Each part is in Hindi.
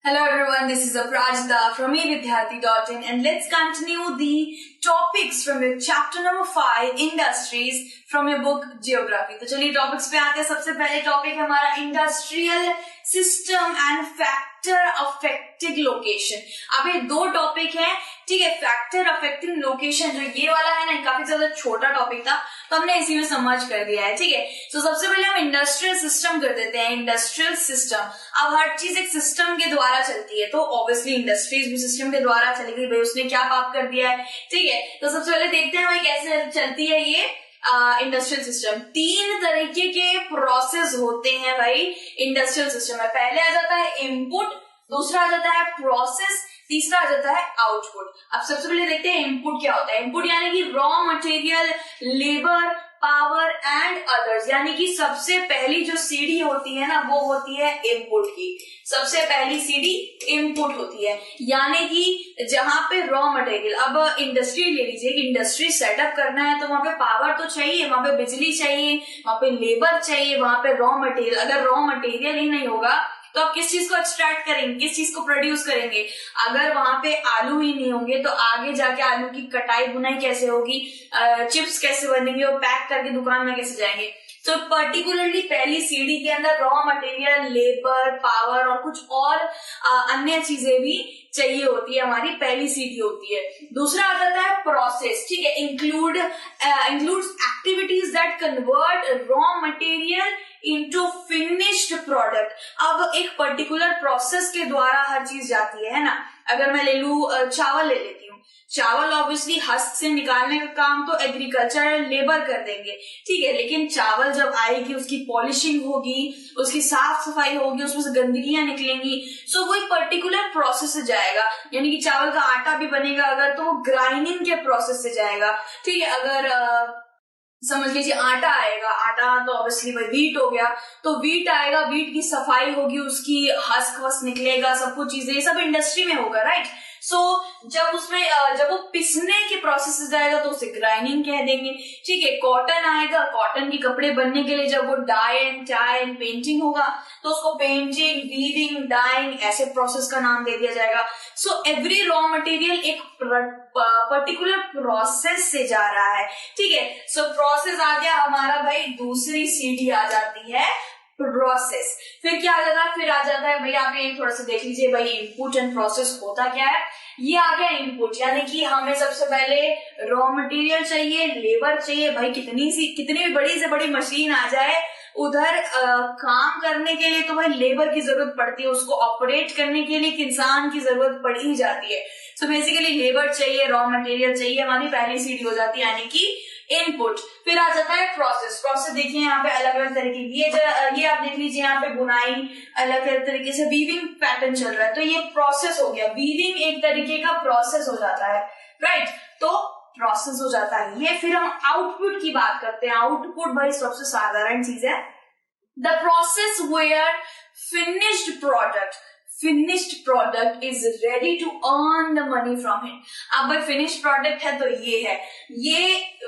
Hello everyone, this is Aprajita from evidyarthi.in and let's continue the topics from your chapter number 5 industries from your book geography. तो चलिए टॉपिक्स पे आते हैं. सबसे पहले टॉपिक है हमारा industrial system and factor affecting location. अब ये दो टॉपिक है, ठीक है. फैक्टर अफेक्टिंग लोकेशन जो ये वाला है ना, काफी ज्यादा छोटा टॉपिक था तो हमने इसी में समझ कर दिया है, ठीक है. तो सबसे पहले हम इंडस्ट्रियल सिस्टम कर देते हैं. इंडस्ट्रियल सिस्टम, अब हर चीज एक सिस्टम के द्वारा चलती है तो ऑब्वियसली इंडस्ट्रीज भी सिस्टम के द्वारा चलेगी. भाई उसने क्या पाप कर दिया है, ठीक है. तो सबसे पहले देखते हैं भाई कैसे चलती है ये इंडस्ट्रियल सिस्टम. तीन तरीके के प्रोसेस होते हैं भाई इंडस्ट्रियल सिस्टम में. पहले आ जाता है इनपुट, दूसरा आ जाता है प्रोसेस, तीसरा आ जाता है आउटपुट. अब सबसे पहले देखते हैं इनपुट क्या होता है. इनपुट यानी कि raw material, labour, power and others. यानी कि सबसे पहली जो सीढ़ी होती है ना वो होती है इनपुट की. सबसे पहली सीढ़ी इनपुट होती है, यानी कि जहां पे रॉ मटेरियल. अब इंडस्ट्री ले लीजिए कि इंडस्ट्री सेटअप करना है तो वहां पे पावर तो चाहिए, वहां पे बिजली चाहिए, वहां पे लेबर चाहिए, वहां पे रॉ मटेरियल. अगर रॉ मटेरियल ही नहीं होगा तो आप किस चीज को एक्सट्रैक्ट करेंगे, किस चीज को प्रोड्यूस करेंगे. अगर वहां पे आलू ही नहीं होंगे तो आगे जाके आलू की कटाई बुनाई कैसे होगी, चिप्स कैसे बनेंगे और पैक करके दुकान में कैसे जाएंगे. तो पर्टिकुलरली पहली सीढ़ी के अंदर रॉ मटेरियल, लेबर, पावर और कुछ और अन्य चीजें भी चाहिए होती है. हमारी पहली सीढ़ी होती है. दूसरा आ जाता है प्रोसेस, ठीक है. Includes activities that convert raw material into finished product. अब एक पर्टिकुलर प्रोसेस के द्वारा हर चीज जाती है ना. अगर मैं ले लू चावल ले लेती हूँ. चावल ऑब्वियसली हस्क से निकालने का काम तो एग्रीकल्चरल लेबर कर देंगे, ठीक है. लेकिन चावल जब आएगी उसकी पॉलिशिंग होगी, उसकी साफ सफाई होगी, उसमें से गंदगियां निकलेंगी. सो वो एक पर्टिकुलर प्रोसेस से जाएगा. यानी कि चावल का आटा भी बनेगा अगर तो वो ग्राइंडिंग के प्रोसेस से जाएगा, ठीक है. अगर समझ लीजिए आटा आएगा, आटा तो ऑब्वियसली भाई वीट हो गया, तो वीट आएगा, वीट की सफाई होगी, उसकी हस्क वस्क निकलेगा, सब कुछ चीजें, ये सब इंडस्ट्री में होगा, राइट. सो जब वो पिसने के प्रोसेस से जाएगा तो उसे ग्राइंडिंग कह देंगे, ठीक है. कॉटन आएगा, कॉटन के कपड़े बनने के लिए जब वो dye and tie and painting होगा तो उसको पेंटिंग, वीविंग, डाइंग ऐसे प्रोसेस का नाम दे दिया जाएगा. सो एवरी रॉ मटेरियल एक पर्टिकुलर प्रोसेस से जा रहा है, ठीक है. सो प्रोसेस आ गया हमारा भाई. दूसरी सीढ़ी आ जाती है प्रोसेस. फिर क्या आ जाता है, फिर आ जाता है भाई, आप ये थोड़ा सा देख लीजिए भाई इनपुट एंड प्रोसेस होता क्या है. ये आ गया इनपुट, यानी कि हमें सबसे पहले रॉ मटेरियल चाहिए, लेबर चाहिए. भाई कितनी भी बड़ी से बड़ी मशीन आ जाए उधर काम करने के लिए तो भाई लेबर की जरूरत पड़ती है. उसको ऑपरेट करने के लिए एक इंसान की जरूरत पड़ ही जाती है. सो बेसिकली लेबर चाहिए, रॉ मटेरियल चाहिए. हमारी पहली सीढ़ी हो जाती है यानी कि इनपुट. फिर आ जाता है प्रोसेस. प्रोसेस देखिए यहाँ पे अलग अलग तरीके की, ये आप देख लीजिए यहाँ पे बुनाई अलग अलग तरीके से वीविंग पैटर्न चल रहा है तो ये प्रोसेस हो गया. वीविंग एक तरीके का प्रोसेस हो जाता है, राइट. तो प्रोसेस हो जाता है ये. फिर हम आउटपुट की बात करते हैं. आउटपुट भाई सबसे साधारण चीज है. The process where finished product is ready to earn the money from it. अब भाई फिनिश्ड प्रोडक्ट है तो ये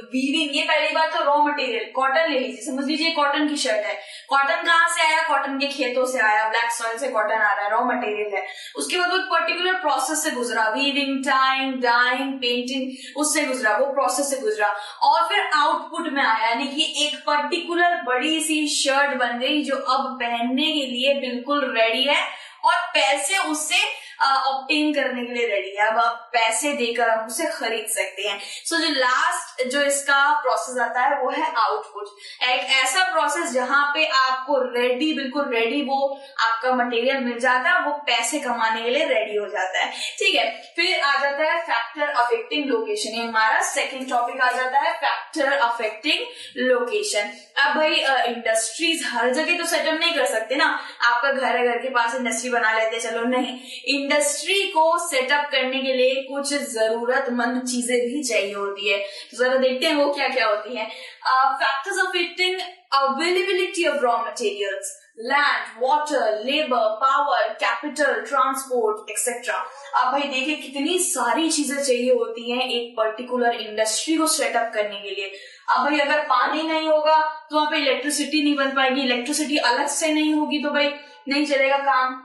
वीविंग. ये पहली बात तो रॉ मटेरियल. कॉटन ले लीजिए, समझ लीजिए कॉटन की शर्ट है. कॉटन कहाँ से आया, कॉटन के खेतों से आया, ब्लैक सॉइल से कॉटन आ रहा है, रॉ मटेरियल है. उसके बाद वो पर्टिकुलर प्रोसेस से गुजरा, वीविंग, टाइंग, डाइंग, पेंटिंग, उससे गुजरा, वो प्रोसेस से गुजरा और फिर आउटपुट में आया. यानी कि एक पर्टिकुलर बड़ी सी शर्ट बन गई जो अब पहनने के लिए बिल्कुल रेडी है और पैसे उससे ऑब्टेन करने के लिए रेडी है. अब आप पैसे देकर हम उसे खरीद सकते हैं. सो जो लास्ट जो इसका प्रोसेस आता है वो है आउटपुट. एक ऐसा प्रोसेस जहां पे आपको बिल्कुल रेडी वो आपका मटेरियल मिल जाता है, वो पैसे कमाने के लिए रेडी हो जाता है, ठीक है. फिर आ जाता है फैक्टर अफेक्टिंग लोकेशन. ये हमारा सेकेंड टॉपिक आ जाता है, फैक्टर अफेक्टिंग लोकेशन. अब भाई इंडस्ट्रीज हर जगह तो सेटअप नहीं कर सकते ना. आपका घर है, घर के पास इंडस्ट्री बना लेते, चलो नहीं. इंडस्ट्री को सेटअप करने के लिए कुछ जरूरतमंद चीजें भी चाहिए होती है. तो जरा देखते हैं वो क्या क्या होती है. Factors affecting availability of raw materials, land, water, labour, power, capital, transport etcetera. अब भाई देखिए कितनी सारी चीजें चाहिए होती हैं एक पर्टिकुलर इंडस्ट्री को सेटअप करने के लिए. अब भाई अगर पानी नहीं होगा तो वहां पे इलेक्ट्रिसिटी नहीं बन पाएगी. इलेक्ट्रिसिटी अलग से नहीं होगी तो भाई नहीं चलेगा काम.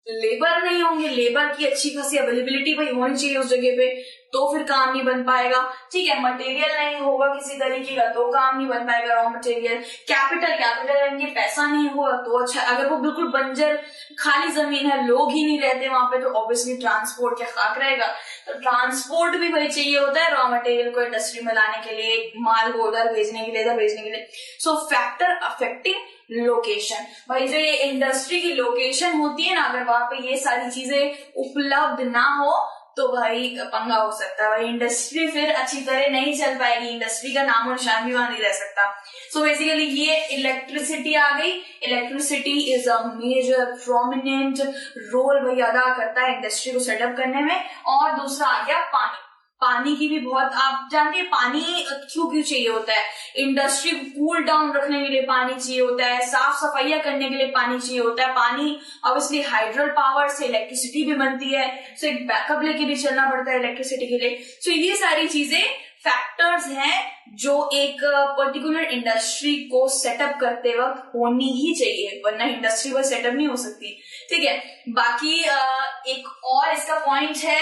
लेबर नहीं होंगे, लेबर की अच्छी खासी अवेलेबिलिटी भाई होनी चाहिए उस जगह पे, तो फिर काम नहीं बन पाएगा। ठीक है, मटेरियल नहीं होगा किसी तरीके का तो काम नहीं बन पाएगा, रॉ मटेरियल। कैपिटल रहेंगे, पैसा नहीं होगा तो अच्छा। अगर वो बिल्कुल बंजर खाली जमीन है, लोग ही नहीं रहते वहां पे, तो ऑब्वियसली ट्रांसपोर्ट क्या खाक रहेगा। तो ट्रांसपोर्ट भी भाई चाहिए होता है रॉ मटेरियल को इंडस्ट्री में लाने के लिए, माल को उधर भेजने के लिए, इधर भेजने के लिए। सो फैक्टर अफेक्टिंग लोकेशन, भाई जो ये इंडस्ट्री की लोकेशन होती है ना, अगर वहां पे ये सारी चीजें उपलब्ध ना हो तो भाई पंगा हो सकता है। भाई इंडस्ट्री फिर अच्छी तरह नहीं चल पाएगी, इंडस्ट्री का नामो निशान भी वहां नहीं रह सकता। सो बेसिकली ये इलेक्ट्रिसिटी आ गई। Electricity is a major prominent role भाई अदा करता है इंडस्ट्री को सेटअप करने में। और दूसरा आ गया पानी। पानी की भी बहुत, आप जानते हैं पानी क्यों चाहिए होता है। इंडस्ट्री को कूल डाउन रखने के लिए पानी चाहिए होता है, साफ सफाइयां करने के लिए पानी चाहिए होता है। पानी ऑब्वियसली हाइड्रल पावर से इलेक्ट्रिसिटी भी बनती है, सो एक बैकअप लेके भी चलना पड़ता है इलेक्ट्रिसिटी के लिए। सो ये सारी चीजें फैक्टर्स हैं जो एक पर्टिकुलर इंडस्ट्री को सेटअप करते वक्त होनी ही चाहिए, वरना इंडस्ट्री वो सेटअप नहीं हो सकती। ठीक है, बाकी एक और इसका पॉइंट है,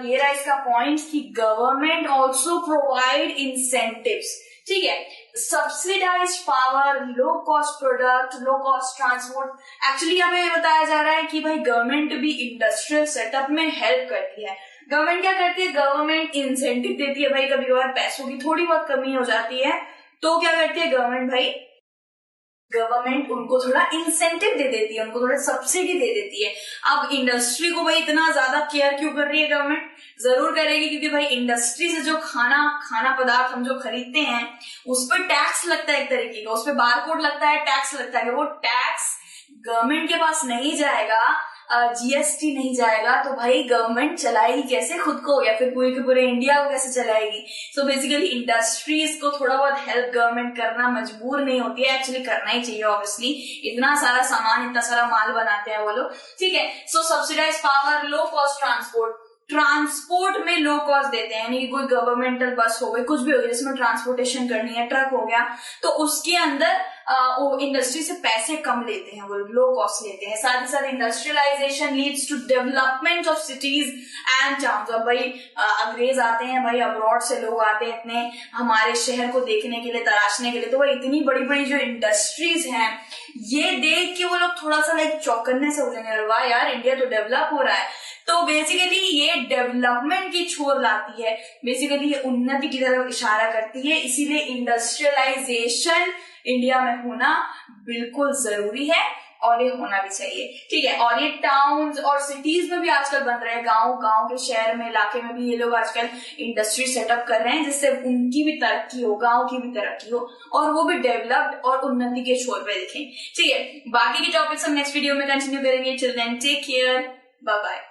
ये रहा इसका पॉइंट कि गवर्नमेंट ऑल्सो प्रोवाइड इंसेंटिव्स। ठीक है, subsidize power, low cost product, low cost transport. Actually यहाँ पे बताया जा रहा है कि भाई गवर्नमेंट भी इंडस्ट्रियल सेटअप में हेल्प करती है। गवर्नमेंट क्या करती है, गवर्नमेंट इंसेंटिव देती है। भाई कभी कभार पैसों की थोड़ी बहुत कमी हो जाती है तो क्या करती है गवर्नमेंट, भाई गवर्नमेंट उनको थोड़ा इंसेंटिव दे देती है, उनको थोड़ा सब्सिडी दे देती है। अब इंडस्ट्री को भाई इतना ज्यादा केयर क्यों कर रही है गवर्नमेंट, जरूर करेगी क्योंकि भाई इंडस्ट्री से जो खाना पदार्थ हम जो खरीदते हैं उस पर टैक्स लगता है, एक तरीके का उस पर बारकोड लगता है, टैक्स लगता है। वो टैक्स गवर्नमेंट के पास नहीं जाएगा, जीएसटी नहीं जाएगा, तो भाई गवर्नमेंट चलाएगी कैसे खुद को, या फिर पूरे के पूरे इंडिया को कैसे चलाएगी। सो बेसिकली इंडस्ट्रीज को थोड़ा बहुत हेल्प गवर्नमेंट करना मजबूर नहीं होती है, एक्चुअली करना ही चाहिए। ऑब्वियसली इतना सारा सामान, इतना सारा माल बनाते हैं वो लोग। ठीक है, so subsidise power, low cost transport में लो कॉस्ट देते हैं, यानी कि कोई गवर्नमेंटल बस हो गई, कुछ भी हो गया जिसमें ट्रांसपोर्टेशन करनी है, ट्रक हो गया, तो उसके अंदर वो इंडस्ट्री से पैसे कम लेते हैं, वो लो कॉस्ट लेते हैं। साथ ही साथ industrialization leads to development of cities and towns. अब भाई अंग्रेज आते हैं, भाई अब्रॉड से लोग आते हैं इतने हमारे शहर को देखने के लिए, तराशने के लिए, तो भाई इतनी बड़ी बड़ी जो इंडस्ट्रीज हैं ये देख के वो लोग थोड़ा सा लाइक चौकन्ने से हो जाएंगे, वाह यार इंडिया तो डेवलप हो रहा है। तो बेसिकली ये डेवलपमेंट की छोर लाती है, बेसिकली ये उन्नति की तरफ इशारा करती है। इसीलिए इंडस्ट्रियलाइजेशन इंडिया में होना बिल्कुल जरूरी है और ये होना भी चाहिए। ठीक है, और ये टाउन्स और सिटीज में भी आजकल बन रहे हैं, गांव के शहर में, इलाके में भी ये लोग आजकल इंडस्ट्री सेटअप कर रहे हैं जिससे उनकी भी तरक्की हो, गांव की भी तरक्की हो और वो भी डेवलप्ड और उन्नति के छोर पे दिखें। ठीक है, बाकी के टॉपिक्स हम नेक्स्ट वीडियो में कंटिन्यू करेंगे। Till then take care, bye bye.